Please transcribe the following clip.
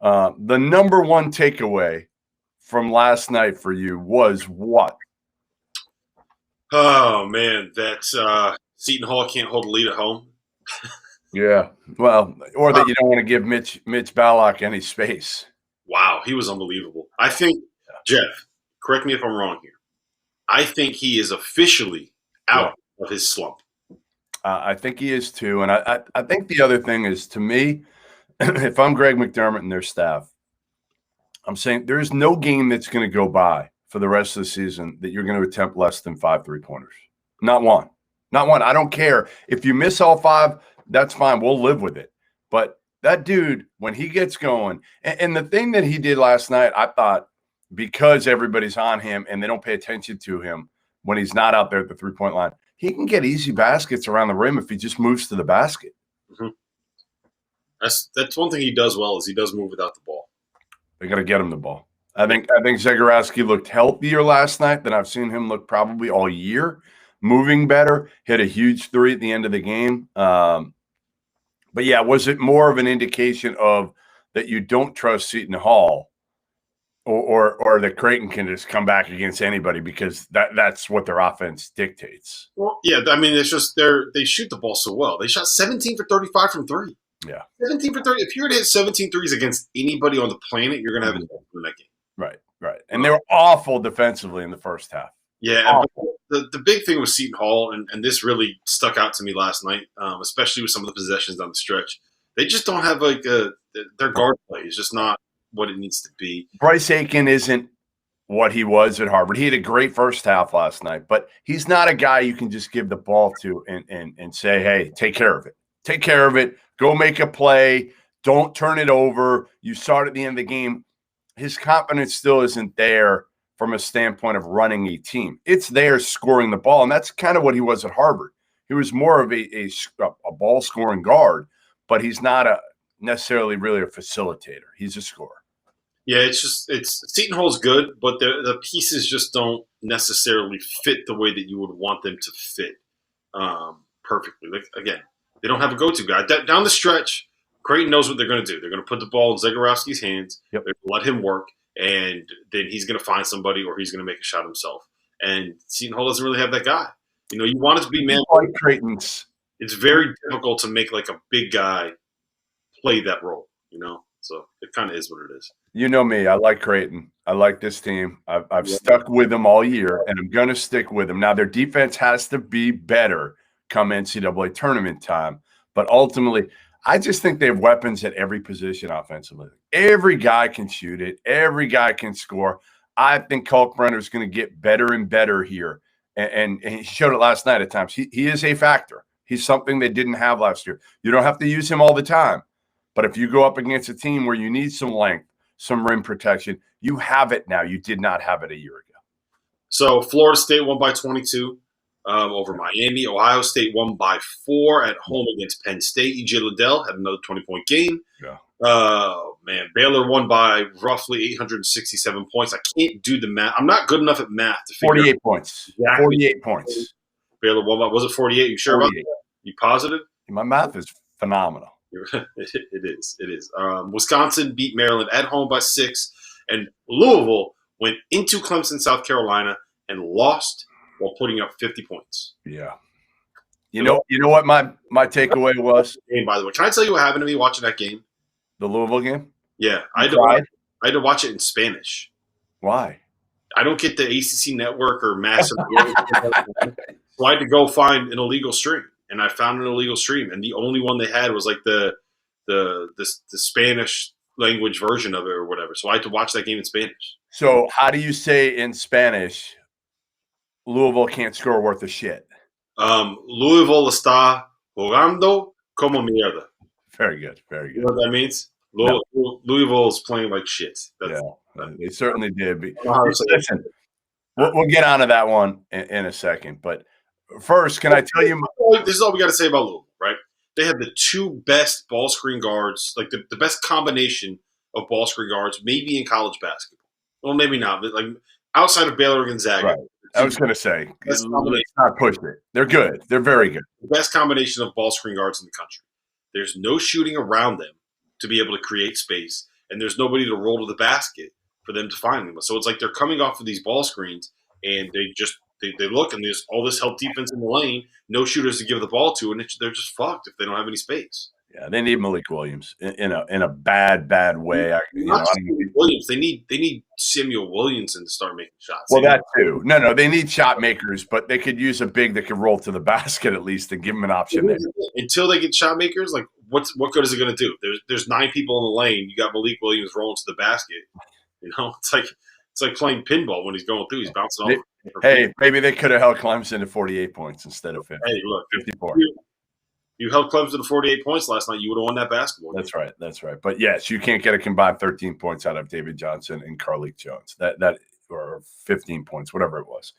The number one takeaway from last night for you was what? Oh man, that Seton Hall can't hold a lead at home. Yeah, well, or that you don't want to give Mitch Ballock any space. Wow, he was unbelievable. I think, Jeff, correct me if I'm wrong here. I think he is officially out of his slump. I think he is too, and I think the other thing is, to me, if I'm Greg McDermott and their staff, I'm saying there's no game that's going to go by for the rest of the season that you're going to attempt less than 5 3-pointers. Not one. Not one. I don't care. If you miss all 5, that's fine. We'll live with it. But that dude, when he gets going, and the thing that he did last night, I thought, because everybody's on him and they don't pay attention to him when he's not out there at the 3-point line, he can get easy baskets around the rim if he just moves to the basket. Mm-hmm. That's one thing he does well, is he does move without the ball. They got to get him the ball. I think Zegarowski looked healthier last night than I've seen him look probably all year. Moving better, hit a huge 3 at the end of the game. But yeah, was it more of an indication of that you don't trust Seton Hall, or that Creighton can just come back against anybody because that's what their offense dictates? Well, yeah, I mean, it's just they shoot the ball so well. They shot 17 for 35 from 3. Yeah. 17 for 30. If you're going to hit 17 threes against anybody on the planet, you're going to have a in that game. Right. And they were awful defensively in the first half. Yeah. The big thing with Seton Hall, and this really stuck out to me last night, especially with some of the possessions down the stretch, they just don't have their guard play is just not what it needs to be. Bryce Aiken isn't what he was at Harvard. He had a great first half last night, but he's not a guy you can just give the ball to and say, hey, take care of it. Take care of it. Go make a play. Don't turn it over. You saw it at the end of the game. His confidence still isn't there from a standpoint of running a team. It's there scoring the ball, and that's kind of what he was at Harvard. He was more of a ball-scoring guard, but he's not necessarily really a facilitator. He's a scorer. Yeah, it's Seton Hall's good, but the pieces just don't necessarily fit the way that you would want them to fit perfectly. Like, again, they don't have a go-to guy. Down the stretch, Creighton knows what they're going to do. They're going to put the ball in Zegarowski's hands. Yep. They're going to let him work, and then he's going to find somebody or he's going to make a shot himself. And Seton Hall doesn't really have that guy. You know, you want it to be man. Like Creighton's. It's very difficult to make like a big guy play that role, you know? So it kind of is what it is. You know me. I like Creighton. I like this team. I've stuck with them all year, and I'm going to stick with them. Now, their defense has to be better come NCAA tournament time. But ultimately, I just think they have weapons at every position offensively. Every guy can shoot it. Every guy can score. I think Kalkbrenner is going to get better and better here. And he showed it last night at times. He is a factor. He's something they didn't have last year. You don't have to use him all the time. But if you go up against a team where you need some length, some rim protection, you have it now. You did not have it a year ago. So Florida State won by 22 over Miami. Ohio State won by 4 at home against Penn State. E.J. Liddell had another 20-point game. Yeah. Man, Baylor won by roughly 867 points. I can't do the math. I'm not good enough at math to figure 48 points. Exactly. 48 points. Baylor won by, was it 48? You sure 48. About that? You positive? My math is phenomenal. It is. Wisconsin beat Maryland at home by 6, and Louisville went into Clemson, South Carolina, and lost while putting up 50 points. Yeah. You know what my takeaway was? Game, by the way, can I tell you what happened to me watching that game? The Louisville game? Yeah, I had to watch it in Spanish. Why? I don't get the ACC network or massive. So I had to go find an illegal stream. And I found an illegal stream, and the only one they had was like the Spanish language version of it or whatever. So I had to watch that game in Spanish. So how do you say in Spanish, Louisville can't score worth a shit? Louisville está jugando como mierda. Very good, very good. You know what that means? Louisville is playing like shit. They certainly did. Listen, we'll get onto that one in a second, but first, can I tell you? This is all we got to say about Louisville, right? They have the 2 best ball screen guards, like the best combination of ball screen guards, maybe in college basketball. Well, maybe not, but like outside of Baylor and Gonzaga. Right. I was going to say, let's not push it. They're good. They're very good. The best combination of ball screen guards in the country. There's no shooting around them to be able to create space, and there's nobody to roll to the basket for them to find them. So it's like they're coming off of these ball screens, and they look, and there's all this help defense in the lane, no shooters to give the ball to, and they're just fucked if they don't have any space. Yeah, they need Malik Williams in a bad way. Williams, they need Samuel Williamson to start making shots. Well, that too. No, they need shot makers, but they could use a big that can roll to the basket at least and give them an option there. Until they get shot makers, like what good is it going to do? There's 9 people in the lane. You got Malik Williams rolling to the basket. It's like playing pinball when he's going through. He's bouncing off. Hey, maybe they could have held Clemson to 48 points instead of 50. Hey, look, 54. You held Clemson to 48 points last night, you would have won that basketball game. That's right. But yes, you can't get a combined 13 points out of David Johnson and Carlik Jones. That or 15 points, whatever it was.